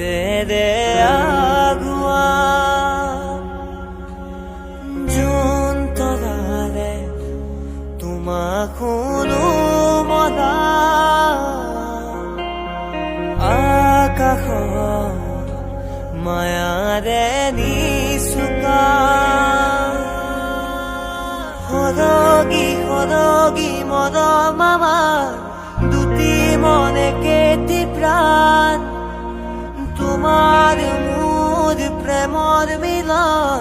तेरे आगुआ जोन तोलारे তোমাকুনো মনা আকাশ মায়াৰে নিচুকা সদগী সদগী মদ মামা দুটি মনে কেটি প্ৰাণ তোমাৰ মোৰ প্ৰেমৰ মিলন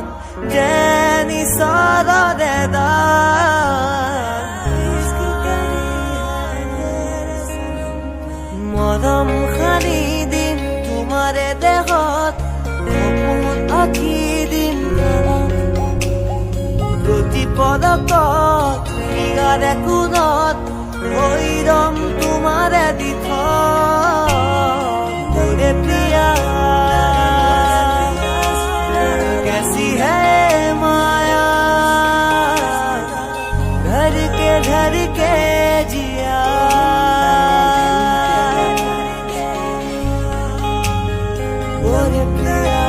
যেনি সাদে মদম খানি দিম তোমাৰে দেহত সপোন আঁকি দিম প্ৰতি পদকত নিগাৰে কোণত ভৈৰম তোমাৰে দিথ মোৰে প্ৰিয়া कैसी है माया घर के जिया और प्यार